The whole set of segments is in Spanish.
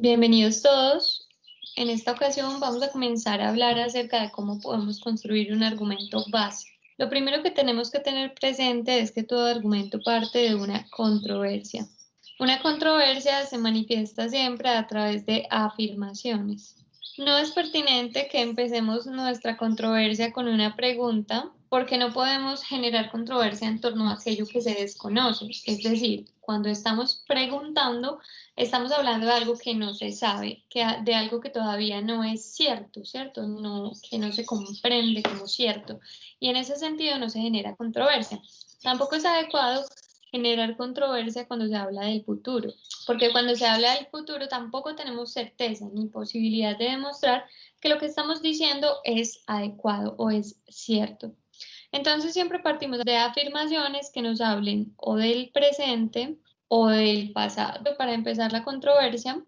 Bienvenidos todos. En esta ocasión vamos a comenzar a hablar acerca de cómo podemos construir un argumento base. Lo primero que tenemos que tener presente es que todo argumento parte de una controversia. Una controversia se manifiesta siempre a través de afirmaciones. No es pertinente que empecemos nuestra controversia con una pregunta, porque no podemos generar controversia en torno a aquello que se desconoce. Es decir, cuando estamos preguntando, estamos hablando de algo que no se sabe, de algo que todavía no es cierto, ¿cierto? Que no se comprende como cierto. Y en ese sentido no se genera controversia. Tampoco es adecuado generar controversia cuando se habla del futuro, porque cuando se habla del futuro tampoco tenemos certeza ni posibilidad de demostrar que lo que estamos diciendo es adecuado o es cierto. Entonces siempre partimos de afirmaciones que nos hablen o del presente o del pasado. Para empezar la controversia,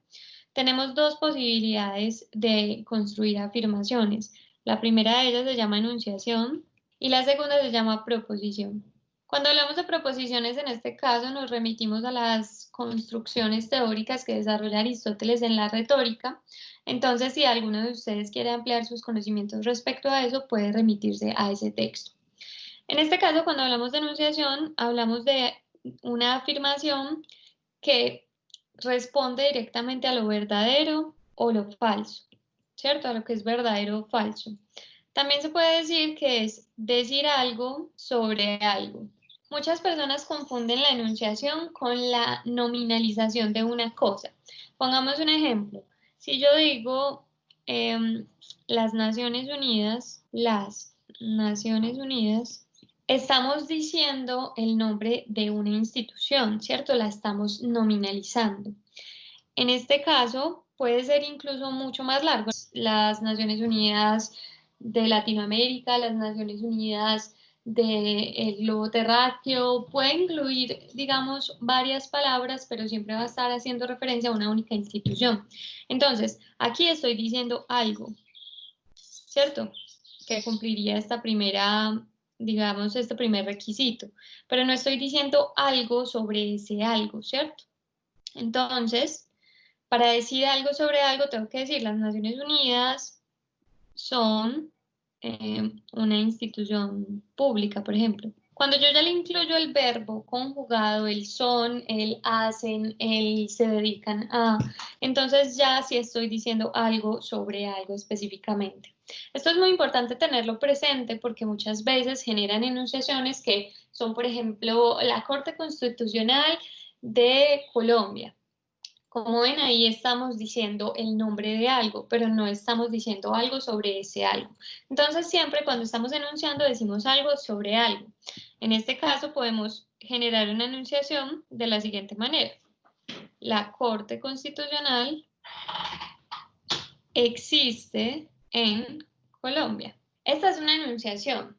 tenemos dos posibilidades de construir afirmaciones. La primera de ellas se llama enunciación y la segunda se llama proposición. Cuando hablamos de proposiciones, en este caso nos remitimos a las construcciones teóricas que desarrolla Aristóteles en la retórica. Entonces, si alguno de ustedes quiere ampliar sus conocimientos respecto a eso, puede remitirse a ese texto. En este caso, cuando hablamos de enunciación, hablamos de una afirmación que responde directamente a lo verdadero o lo falso, ¿cierto? A lo que es verdadero o falso. También se puede decir que es decir algo sobre algo. Muchas personas confunden la enunciación con la nominalización de una cosa. Pongamos un ejemplo. Si yo digo las Naciones Unidas, estamos diciendo el nombre de una institución, ¿cierto? La estamos nominalizando. En este caso, puede ser incluso mucho más largo. Las Naciones Unidas de Latinoamérica, las Naciones Unidas del globo terráqueo, puede incluir, digamos, varias palabras, pero siempre va a estar haciendo referencia a una única institución. Entonces, aquí estoy diciendo algo, ¿cierto? Que cumpliría esta primera, digamos, este primer requisito, pero no estoy diciendo algo sobre ese algo, ¿cierto? Entonces, para decir algo sobre algo, tengo que decir las Naciones Unidas son una institución pública, por ejemplo. Cuando yo ya le incluyo el verbo conjugado, el son, el hacen, el se dedican a, entonces ya sí estoy diciendo algo sobre algo específicamente. Esto es muy importante tenerlo presente porque muchas veces generan enunciaciones que son, por ejemplo, la Corte Constitucional de Colombia. Como ven, ahí estamos diciendo el nombre de algo, pero no estamos diciendo algo sobre ese algo. Entonces, siempre cuando estamos enunciando decimos algo sobre algo. En este caso, podemos generar una enunciación de la siguiente manera. La Corte Constitucional existe en Colombia. Esta es una enunciación,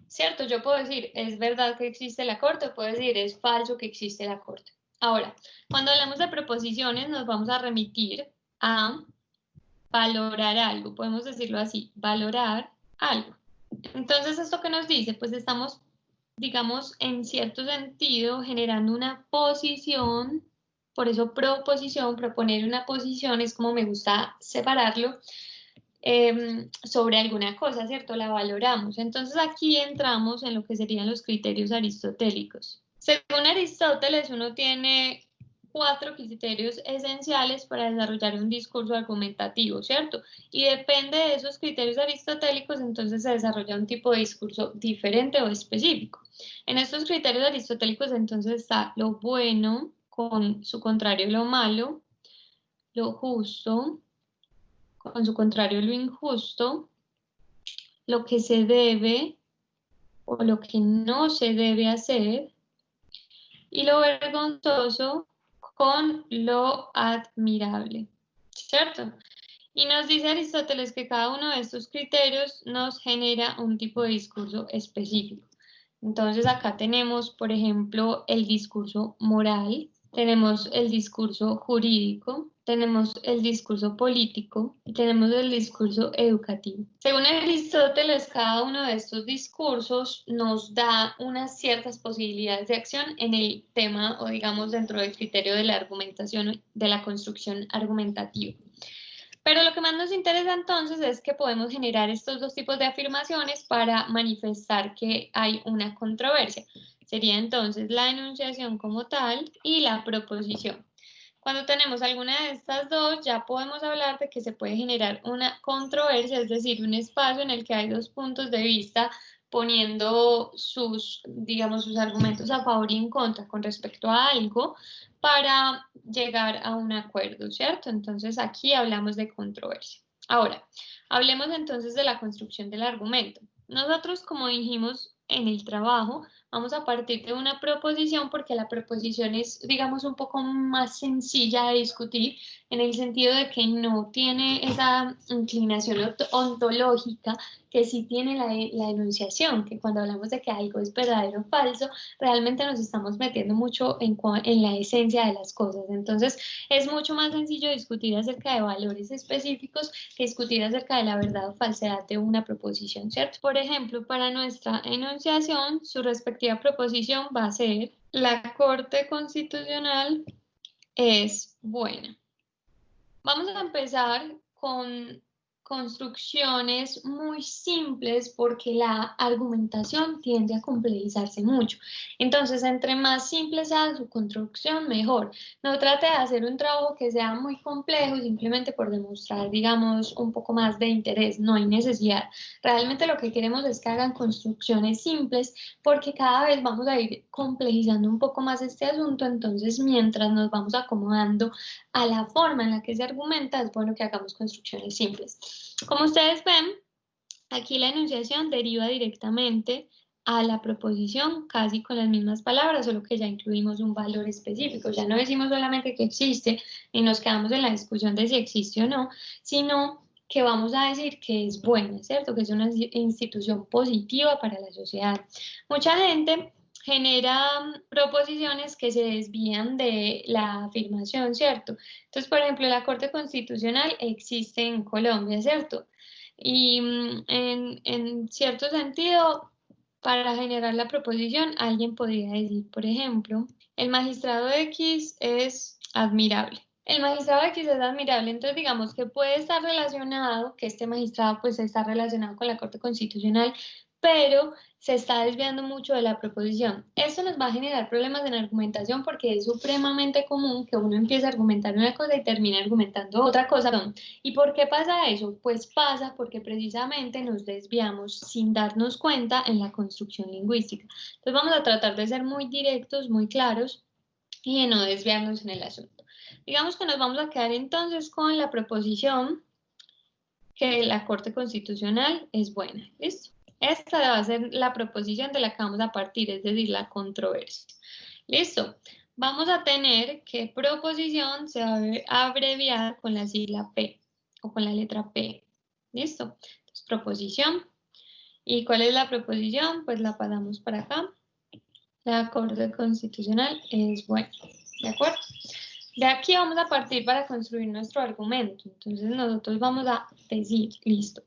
¿cierto? Yo puedo decir, es verdad que existe la Corte, o puedo decir, es falso que existe la Corte. Ahora, cuando hablamos de preposiciones, nos vamos a remitir a valorar algo. Podemos decirlo así, valorar algo. Entonces, ¿esto qué nos dice? Pues estamos, digamos, en cierto sentido, generando una posición. Por eso proposición, proponer una posición es como me gusta separarlo, sobre alguna cosa, ¿cierto? La valoramos. Entonces aquí entramos en lo que serían los criterios aristotélicos. Según Aristóteles, uno tiene 4 criterios esenciales para desarrollar un discurso argumentativo, ¿cierto? Y depende de esos criterios aristotélicos, entonces se desarrolla un tipo de discurso diferente o específico. En estos criterios aristotélicos, entonces está lo bueno con su contrario lo malo, lo justo con su contrario lo injusto, lo que se debe o lo que no se debe hacer, y lo vergonzoso con lo admirable, ¿cierto? Y nos dice Aristóteles que cada uno de estos criterios nos genera un tipo de discurso específico. Entonces acá tenemos, por ejemplo, el discurso moral, tenemos el discurso jurídico, tenemos el discurso político y tenemos el discurso educativo. Según Aristóteles, cada uno de estos discursos nos da unas ciertas posibilidades de acción en el tema o digamos dentro del criterio de la argumentación, de la construcción argumentativa. Pero lo que más nos interesa entonces es que podemos generar estos dos tipos de afirmaciones para manifestar que hay una controversia. Sería entonces la enunciación como tal y la proposición. Cuando tenemos alguna de estas dos, ya podemos hablar de que se puede generar una controversia, es decir, un espacio en el que hay dos puntos de vista poniendo sus, digamos, sus argumentos a favor y en contra con respecto a algo para llegar a un acuerdo, ¿cierto? Entonces aquí hablamos de controversia. Ahora, hablemos entonces de la construcción del argumento. Nosotros, como dijimos en el trabajo, vamos a partir de una proposición porque la proposición es, digamos, un poco más sencilla de discutir en el sentido de que no tiene esa inclinación ontológica que sí tiene la enunciación, que cuando hablamos de que algo es verdadero o falso, realmente nos estamos metiendo mucho en la esencia de las cosas. Entonces, es mucho más sencillo discutir acerca de valores específicos que discutir acerca de la verdad o falsedad de una proposición, ¿cierto? Por ejemplo, para nuestra enunciación, su respectiva proposición va a ser: la Corte Constitucional es buena. Vamos a empezar con construcciones muy simples porque la argumentación tiende a complejizarse mucho. Entonces, entre más simple sea su construcción, mejor. No trate de hacer un trabajo que sea muy complejo simplemente por demostrar, digamos, un poco más de interés. No hay necesidad. Realmente lo que queremos es que hagan construcciones simples porque cada vez vamos a ir complejizando un poco más este asunto. Entonces, mientras nos vamos acomodando a la forma en la que se argumenta, es bueno que hagamos construcciones simples. Como ustedes ven, aquí la enunciación deriva directamente a la proposición casi con las mismas palabras, solo que ya incluimos un valor específico. Ya no decimos solamente que existe y nos quedamos en la discusión de si existe o no, sino que vamos a decir que es buena, ¿cierto? Que es una institución positiva para la sociedad. Mucha gente genera proposiciones que se desvían de la afirmación, ¿cierto? Entonces, por ejemplo, la Corte Constitucional existe en Colombia, ¿cierto? Y en cierto sentido, para generar la proposición, alguien podría decir, por ejemplo, el magistrado X es admirable. El magistrado X es admirable, entonces digamos que puede estar relacionado, que este magistrado pues está relacionado con la Corte Constitucional, pero se está desviando mucho de la proposición. Esto nos va a generar problemas en argumentación porque es supremamente común que uno empiece a argumentar una cosa y termine argumentando otra cosa. ¿Y por qué pasa eso? Pues pasa porque precisamente nos desviamos sin darnos cuenta en la construcción lingüística. Entonces vamos a tratar de ser muy directos, muy claros y de no desviarnos en el asunto. Digamos que nos vamos a quedar entonces con la proposición que la Corte Constitucional es buena. ¿Listo? Esta va a ser la proposición de la que vamos a partir, es decir, la controversia. ¿Listo? Vamos a tener que proposición se va a abreviar con la sigla P o con la letra P. ¿Listo? Entonces, proposición. ¿Y cuál es la proposición? Pues la pasamos para acá. La Corte Constitucional es buena. ¿De acuerdo? De aquí vamos a partir para construir nuestro argumento. Entonces nosotros vamos a decir, listo.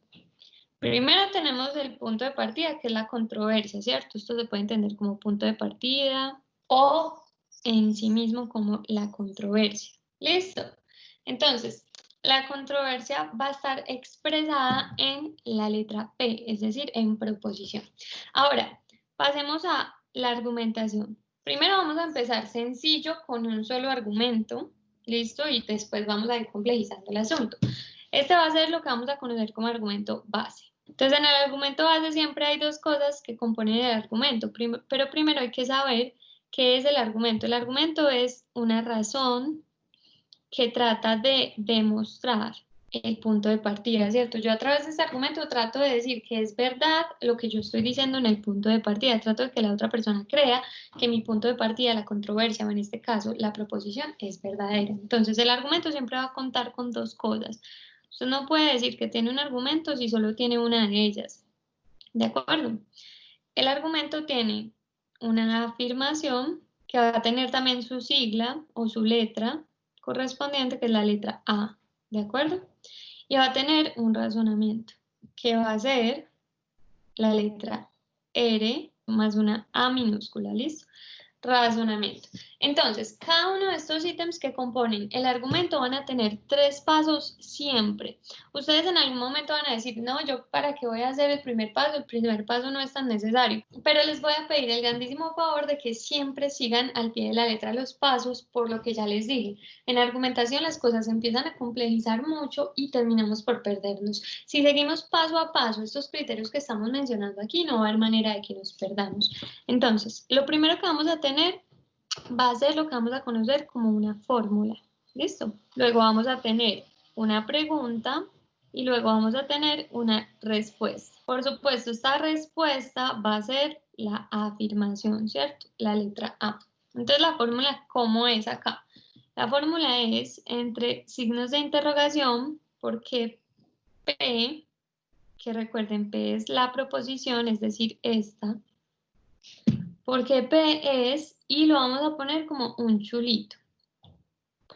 Primero tenemos el punto de partida, que es la controversia, ¿cierto? Esto se puede entender como punto de partida o en sí mismo como la controversia. ¿Listo? Entonces, la controversia va a estar expresada en la letra P, es decir, en proposición. Ahora, pasemos a la argumentación. Primero vamos a empezar sencillo con un solo argumento, ¿listo? Y después vamos a ir complejizando el asunto. Este va a ser lo que vamos a conocer como argumento base. Entonces, en el argumento base siempre hay dos cosas que componen el argumento, pero primero hay que saber qué es el argumento. El argumento es una razón que trata de demostrar el punto de partida, ¿cierto? Yo a través de este argumento trato de decir que es verdad lo que yo estoy diciendo en el punto de partida, trato de que la otra persona crea que mi punto de partida, la controversia, o en este caso, la proposición, es verdadera. Entonces, el argumento siempre va a contar con dos cosas. Usted no puede decir que tiene un argumento si solo tiene una de ellas, ¿de acuerdo? El argumento tiene una afirmación que va a tener también su sigla o su letra correspondiente, que es la letra A, ¿de acuerdo? Y va a tener un razonamiento, que va a ser la letra R más una A minúscula, ¿listo? Razonamiento. Entonces, cada uno de estos ítems que componen el argumento van a tener 3 pasos siempre. Ustedes en algún momento van a decir, no, yo para qué voy a hacer el primer paso no es tan necesario. Pero les voy a pedir el grandísimo favor de que siempre sigan al pie de la letra los pasos, por lo que ya les dije. En argumentación las cosas empiezan a complejizar mucho y terminamos por perdernos. Si seguimos paso a paso estos criterios que estamos mencionando aquí, no va a haber manera de que nos perdamos. Entonces, lo primero que vamos a tener va a ser lo que vamos a conocer como una fórmula. ¿Listo? Luego vamos a tener una pregunta y luego vamos a tener una respuesta. Por supuesto, esta respuesta va a ser la afirmación, ¿cierto? La letra A. Entonces, la fórmula, ¿cómo es acá? La fórmula es entre signos de interrogación, porque P, que recuerden, P es la proposición, es decir, esta, porque P es, y lo vamos a poner como un chulito.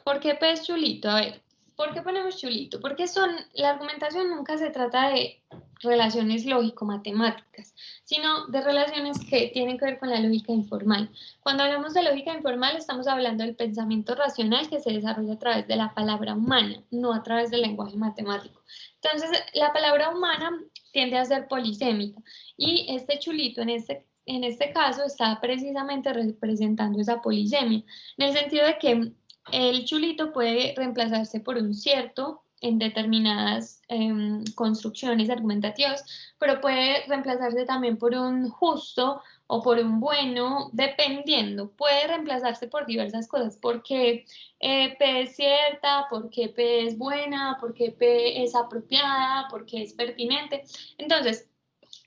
¿Por qué P es chulito? A ver, ¿por qué ponemos chulito? Porque la argumentación nunca se trata de relaciones lógico-matemáticas, sino de relaciones que tienen que ver con la lógica informal. Cuando hablamos de lógica informal, estamos hablando del pensamiento racional que se desarrolla a través de la palabra humana, no a través del lenguaje matemático. Entonces, la palabra humana tiende a ser polisémica y este chulito en este caso está precisamente representando esa polisemia, en el sentido de que el chulito puede reemplazarse por un cierto en determinadas construcciones argumentativas, pero puede reemplazarse también por un justo o por un bueno, dependiendo. Puede reemplazarse por diversas cosas, porque P es cierta, porque P es buena, porque P es apropiada, porque es pertinente. Entonces,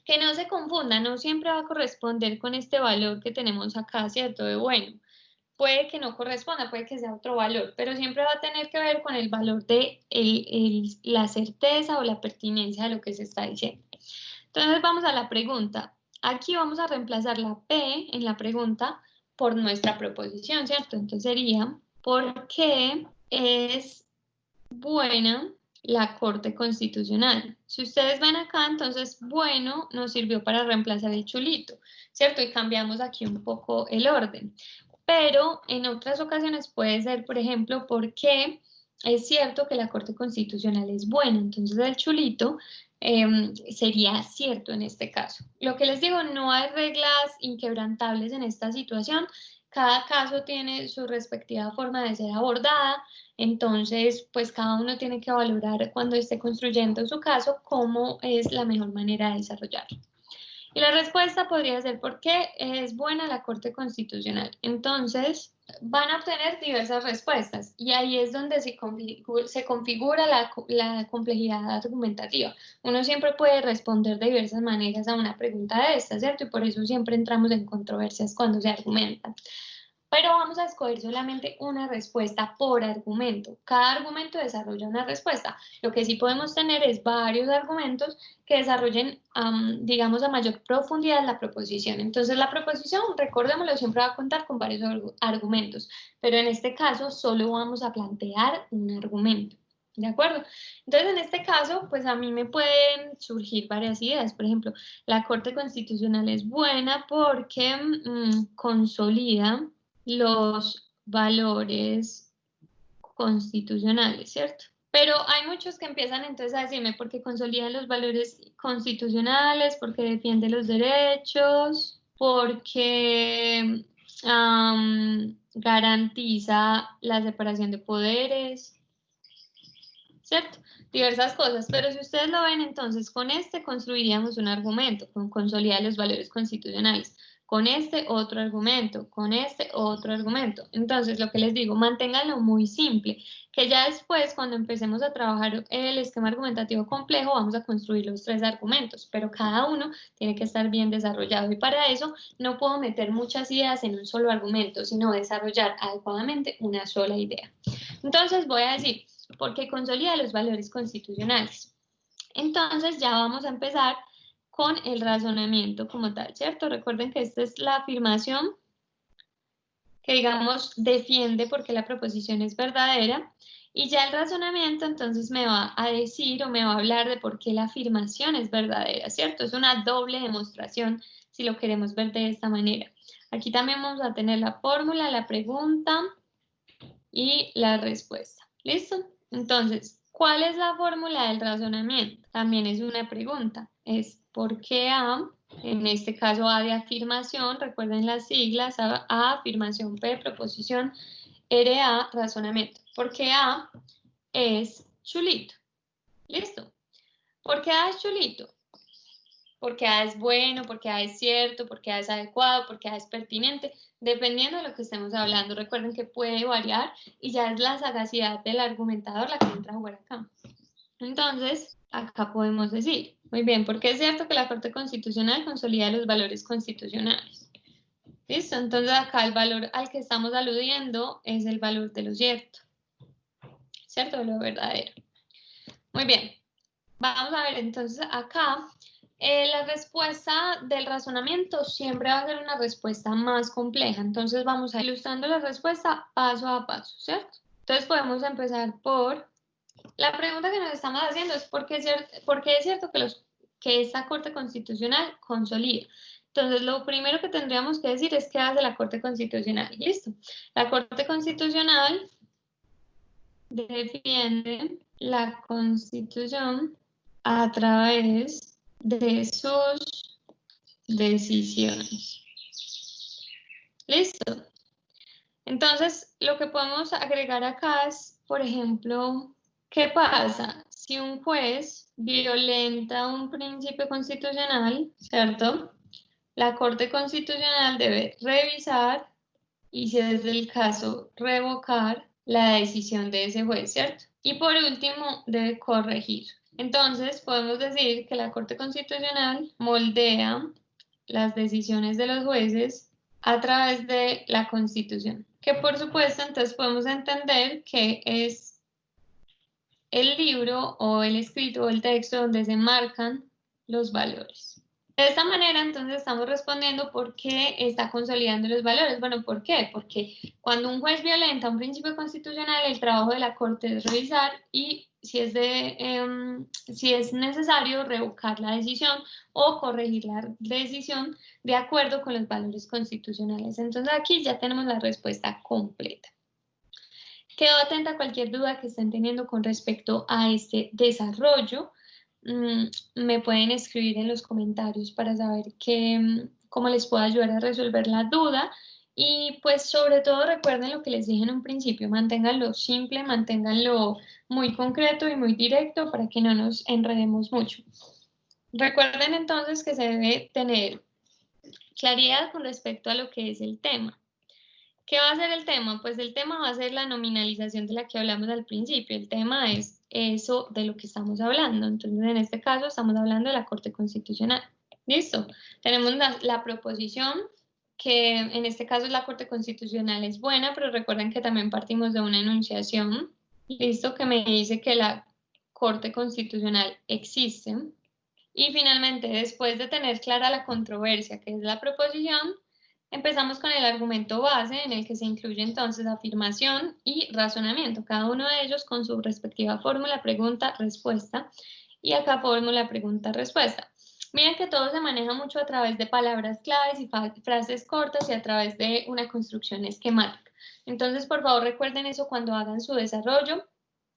que no se confunda, no siempre va a corresponder con este valor que tenemos acá, ¿cierto? De bueno. Puede que no corresponda, puede que sea otro valor, pero siempre va a tener que ver con el valor de la certeza o la pertinencia de lo que se está diciendo. Entonces vamos a la pregunta. Aquí vamos a reemplazar la P en la pregunta por nuestra proposición, ¿cierto? Entonces sería, ¿por qué es buena la Corte Constitucional? Si ustedes ven acá, entonces, bueno, nos sirvió para reemplazar el chulito, ¿cierto? Y cambiamos aquí un poco el orden. Pero en otras ocasiones puede ser, por ejemplo, porque es cierto que la Corte Constitucional es buena, entonces el chulito sería cierto en este caso. Lo que les digo, no hay reglas inquebrantables en esta situación, cada caso tiene su respectiva forma de ser abordada, entonces pues cada uno tiene que valorar cuando esté construyendo su caso cómo es la mejor manera de desarrollarlo. Y la respuesta podría ser ¿por qué es buena la Corte Constitucional? Entonces, van a obtener diversas respuestas y ahí es donde se configura la complejidad argumentativa. Uno siempre puede responder de diversas maneras a una pregunta de esta, ¿cierto? Y por eso siempre entramos en controversias cuando se argumenta. Pero vamos a escoger solamente una respuesta por argumento. Cada argumento desarrolla una respuesta. Lo que sí podemos tener es varios argumentos que desarrollen, digamos, a mayor profundidad la proposición. Entonces, la proposición, recordémoslo, siempre va a contar con varios argumentos, pero en este caso solo vamos a plantear un argumento. ¿De acuerdo? Entonces, en este caso, pues a mí me pueden surgir varias ideas. Por ejemplo, la Corte Constitucional es buena porque consolida los valores constitucionales, ¿cierto? Pero hay muchos que empiezan entonces a decirme porque consolida los valores constitucionales, porque defiende los derechos, porque garantiza la separación de poderes, ¿cierto? Diversas cosas, pero si ustedes lo ven, entonces con este construiríamos un argumento, con consolidar los valores constitucionales, con este otro argumento, con este otro argumento. Entonces, lo que les digo, manténganlo muy simple, que ya después, cuando empecemos a trabajar el esquema argumentativo complejo, vamos a construir los 3 argumentos, pero cada uno tiene que estar bien desarrollado y para eso no puedo meter muchas ideas en un solo argumento, sino desarrollar adecuadamente una sola idea. Entonces, voy a decir, porque consolida los valores constitucionales. Entonces ya vamos a empezar con el razonamiento como tal, ¿cierto? Recuerden que esta es la afirmación que digamos defiende por qué la proposición es verdadera, y ya el razonamiento entonces me va a decir o me va a hablar de por qué la afirmación es verdadera, ¿cierto? Es una doble demostración si lo queremos ver de esta manera. Aquí también vamos a tener la fórmula, la pregunta y la respuesta. ¿Listo? Entonces, ¿cuál es la fórmula del razonamiento? También es una pregunta. Es ¿por qué A? En este caso A de afirmación, recuerden las siglas, A afirmación, P proposición, RA razonamiento. ¿Por qué A es chulito? ¿Listo? ¿Por qué A es chulito? Porque A es bueno, porque A es cierto, porque A es adecuado, porque A es pertinente, dependiendo de lo que estemos hablando. Recuerden que puede variar y ya es la sagacidad del argumentador la que entra a jugar acá. Entonces, acá podemos decir, muy bien, porque es cierto que la Corte Constitucional consolida los valores constitucionales. ¿Listo? Entonces acá el valor al que estamos aludiendo es el valor de lo cierto, ¿cierto? De lo verdadero. Muy bien, vamos a ver entonces acá. La respuesta del razonamiento siempre va a ser una respuesta más compleja, entonces vamos a ir ilustrando la respuesta paso a paso, ¿cierto? Entonces podemos empezar por, la pregunta que nos estamos haciendo es ¿por qué es cierto que esta Corte Constitucional consolida? Entonces lo primero que tendríamos que decir es ¿qué hace la Corte Constitucional? Listo. La Corte Constitucional defiende la Constitución a través de sus decisiones. ¿Listo? Entonces, lo que podemos agregar acá es, por ejemplo, ¿qué pasa si un juez violenta un principio constitucional, ¿cierto? La Corte Constitucional debe revisar y, si es el caso, revocar la decisión de ese juez, ¿cierto? Y por último, debe corregir. Entonces, podemos decir que la Corte Constitucional moldea las decisiones de los jueces a través de la Constitución, que por supuesto, entonces podemos entender que es el libro o el escrito o el texto donde se marcan los valores. De esta manera, entonces, estamos respondiendo por qué está consolidando los valores. Bueno, ¿por qué? Porque cuando un juez violenta un principio constitucional, el trabajo de la Corte es revisar y si es necesario revocar la decisión o corregir la decisión de acuerdo con los valores constitucionales. Entonces, aquí ya tenemos la respuesta completa. Quedo atenta a cualquier duda que estén teniendo con respecto a este desarrollo. Me pueden escribir en los comentarios para saber cómo les puedo ayudar a resolver la duda. Y pues sobre todo recuerden lo que les dije en un principio, manténganlo simple, manténganlo muy concreto y muy directo para que no nos enredemos mucho. Recuerden entonces que se debe tener claridad con respecto a lo que es el tema. ¿Qué va a ser el tema? Pues el tema va a ser la nominalización de la que hablamos al principio. El tema es eso de lo que estamos hablando. Entonces, en este caso, estamos hablando de la Corte Constitucional. ¿Listo? Tenemos la proposición, que en este caso la Corte Constitucional es buena, pero recuerden que también partimos de una enunciación. ¿Listo? Que me dice que la Corte Constitucional existe. Y finalmente, después de tener clara la controversia, que es la proposición, empezamos con el argumento base en el que se incluye entonces afirmación y razonamiento, cada uno de ellos con su respectiva fórmula, pregunta, respuesta, y acá fórmula, pregunta, respuesta. Miren que todo se maneja mucho a través de palabras claves y frases cortas y a través de una construcción esquemática. Entonces, por favor, recuerden eso cuando hagan su desarrollo,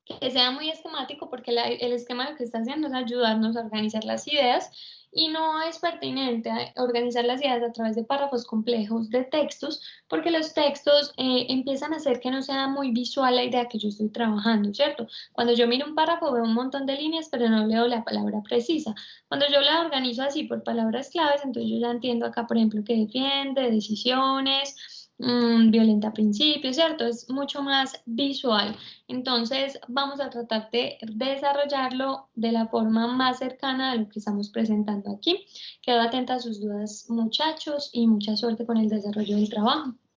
que sea muy esquemático, porque el esquema lo que está haciendo es ayudarnos a organizar las ideas y no es pertinente organizar las ideas a través de párrafos complejos de textos, porque los textos empiezan a hacer que no sea muy visual la idea que yo estoy trabajando, ¿cierto? Cuando yo miro un párrafo veo un montón de líneas, pero no leo la palabra precisa. Cuando yo la organizo así por palabras claves, entonces yo ya entiendo acá, por ejemplo, que defiende, decisiones, violenta principios, ¿cierto? Es mucho más visual. Entonces, vamos a tratar de desarrollarlo de la forma más cercana a lo que estamos presentando aquí. Quedo atenta a sus dudas, muchachos, y mucha suerte con el desarrollo del trabajo.